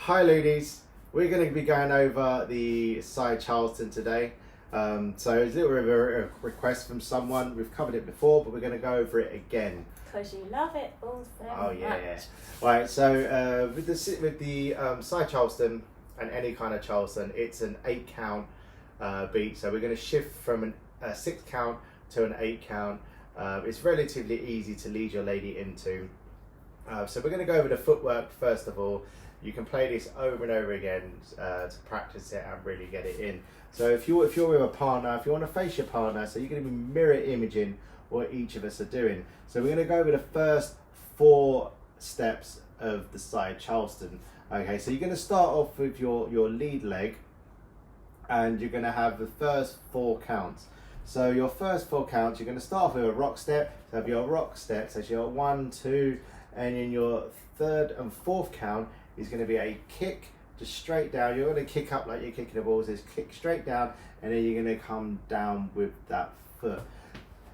Hi Loonies, we're going to be going over the Side Charleston today. So it's a little bit of a request from someone. We've covered it before, but we're going to go over it again. Because you love it all so much. Yeah. Right, so with the Side Charleston and any kind of Charleston, it's an 8 count beat. So we're going to shift from a 6 count to an 8 count. It's relatively easy to lead your lady into. So we're going to go over the footwork first of all. You can play this over and over again to practice it and really get it in. So if you're with a partner, if you want to face your partner, so you're going to be mirror imaging what each of us are doing. So we're going to go over the first 4 steps of the Side Charleston. Okay, so you're going to start off with your lead leg, and you're going to have the first 4 counts. So your first 4 counts, you're going to start off with a rock step. So have your rock steps, so your 1, 2, and in your 3rd and 4th count is going to be a kick just straight down. You're going to kick up like you're kicking the balls. Just kick straight down, and then you're going to come down with that foot.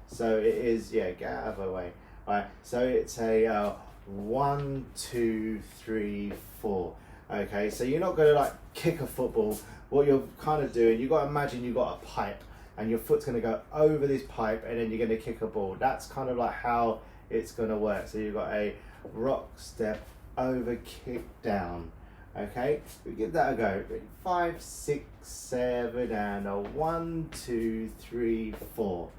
So it is, get out of the way. All right, so it's a 1, 2, 3, 4. Okay, so you're not going to like kick a football. What you're kind of doing, you've got to imagine you've got a pipe, and your foot's going to go over this pipe, and then you're going to kick a ball. That's kind of like how it's going to work. So you've got a rock step, over, kick, down. Okay, we give that a go. 5, 6, 7, and a 1, 2, 3, 4.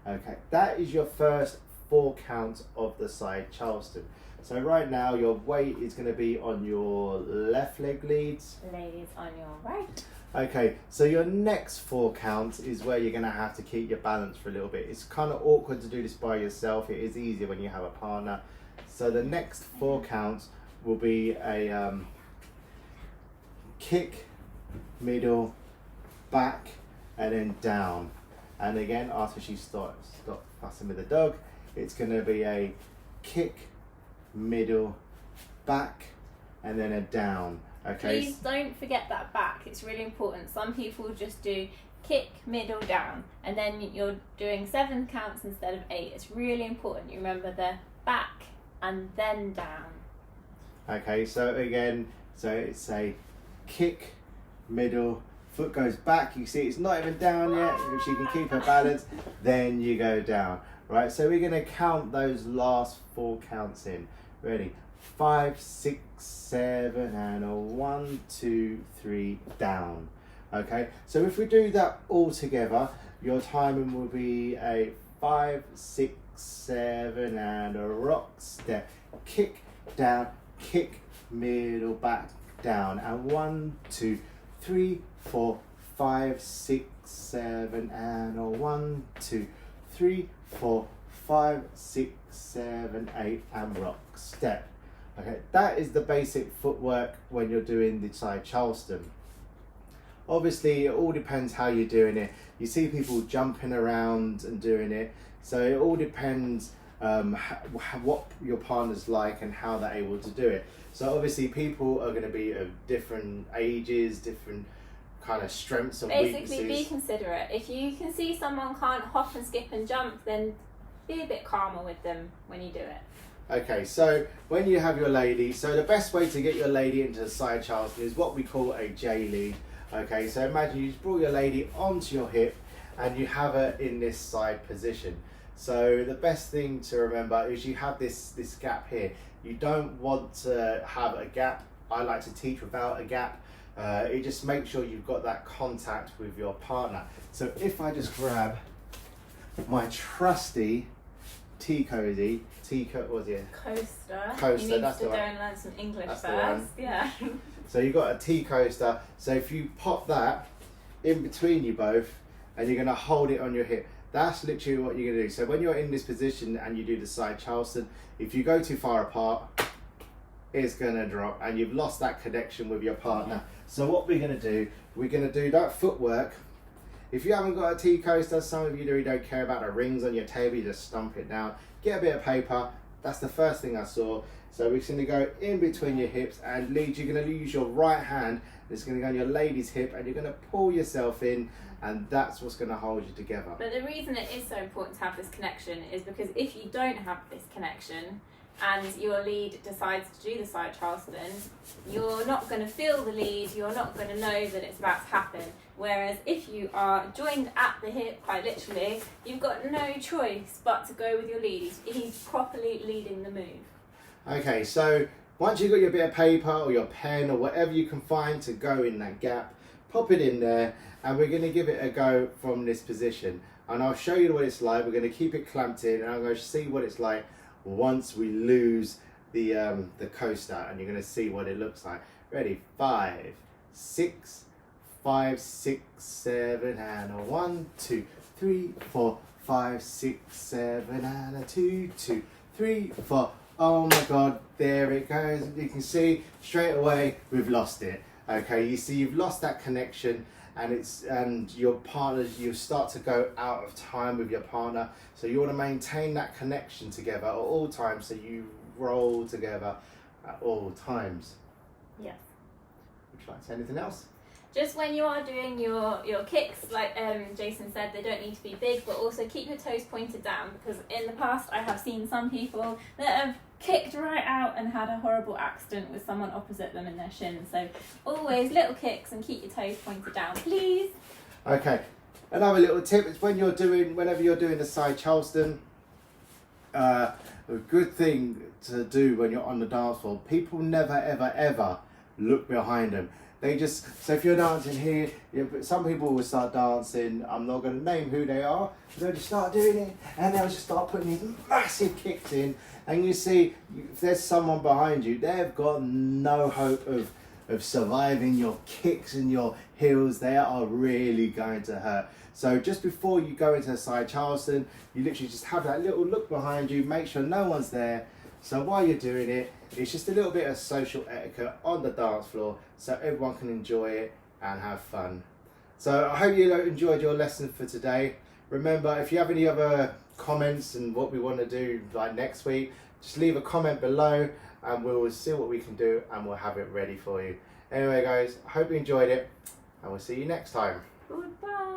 Okay, that is your first 4 counts of the Side Charleston. So right now your weight is going to be on your left leg leads. Ladies, on your right. Okay, so your next 4 counts is where you're going to have to keep your balance for a little bit. It's kind of awkward to do this by yourself. It is easier when you have a partner. So the next 4 counts will be a kick, middle, back, and then down. And again, after she stops fussing with the dog, it's going to be a kick, middle, back, and then a down. Okay. Please don't forget that back. It's really important. Some people just do kick, middle, down, and then you're doing 7 counts instead of 8. It's really important you remember the back and then down. Okay, so again, so it's a kick, middle, foot goes back. You see it's not even down yet. If she can keep her balance, then you go down. Right, so we're going to count those last 4 counts in. Ready? 5, 6, 7, and a 1, 2, 3, down. Okay, so if we do that all together, your timing will be a 5, 6, 7, and a rock step, kick, down, kick, middle, back, down, and 1, 2, 3, 4, 5, 6, 7, and a 1, 2, 3, 4, 5, 6, 7, 8, and rock step. Okay, that is the basic footwork when you're doing the Side Charleston. Obviously, it all depends how you're doing it. You see people jumping around and doing it, so it all depends what your partner's like and how they're able to do it. So obviously people are going to be of different ages, different kind of strengths and weaknesses. Basically, be considerate. If you can see someone can't hop and skip and jump, then be a bit calmer with them when you do it. Okay, so when you have your lady, so the best way to get your lady into the Side Charleston is what we call a J lead. Okay, so imagine you just brought your lady onto your hip and you have her in this side position. So the best thing to remember is you have this gap here. You don't want to have a gap. I like to teach without a gap. It just makes sure you've got that contact with your partner. So if I just grab my trusty coaster. You need that's to the go one. and learn some English That's the first. one. Yeah. So you've got a T coaster. So if you pop that in between you both, and you're going to hold it on your hip, that's literally what you're going to do. So when you're in this position and you do the Side Charleston, if you go too far apart, it's going to drop, and you've lost that connection with your partner. So what we're going to do, we're going to do that footwork. If you haven't got a T coaster, some of you really don't care about the rings on your table, you just stomp it down. Get a bit of paper. That's the first thing I saw. So we're going to go in between your hips and lead. You're going to use your right hand. It's going to go on your lady's hip, and you're going to pull yourself in, and that's what's going to hold you together. But the reason it is so important to have this connection is because if you don't have this connection, and your lead decides to do the side Charleston, you're not going to feel the lead, you're not going to know that it's about to happen. Whereas if you are joined at the hip, quite literally, you've got no choice but to go with your lead. He's properly leading the move. Okay, so once you've got your bit of paper or your pen or whatever you can find to go in that gap, pop it in there, and we're going to give it a go from this position. And I'll show you what it's like. We're going to keep it clamped in, and I'm going to see what it's like once we lose the coaster, and you're going to see what it looks like. Ready? 5, 6, 5, 6, 7, and a 1, 2, 3, 4, 5, 6, 7, and a 2, 2, 3, 4. Oh my God, there it goes. You can see straight away we've lost it. Okay, you see you've lost that connection, and your partner, you start to go out of time with your partner. So you want to maintain that connection together at all times, so you roll together at all times. Yes. Would you like to say anything else? Just when you are doing your kicks, like Jason said, they don't need to be big, but also keep your toes pointed down, because in the past I have seen some people that have kicked right out and had a horrible accident with someone opposite them in their shin. So always little kicks and keep your toes pointed down, please. Okay, another little tip is whenever you're doing the side Charleston, a good thing to do when you're on the dance floor, people never ever ever look behind them. They just, so if you're dancing here, some people will start dancing, I'm not going to name who they are, but they'll just start doing it, and they'll just start putting these massive kicks in, and you see, if there's someone behind you, they've got no hope of surviving your kicks and your heels. They are really going to hurt. So just before you go into a side Charleston, you literally just have that little look behind you, make sure no one's there. So while you're doing it, it's just a little bit of social etiquette on the dance floor, so everyone can enjoy it and have fun. So I hope you enjoyed your lesson for today. Remember, if you have any other comments and what we want to do like next week, just leave a comment below and we'll see what we can do and we'll have it ready for you. Anyway guys, I hope you enjoyed it and we'll see you next time. Goodbye.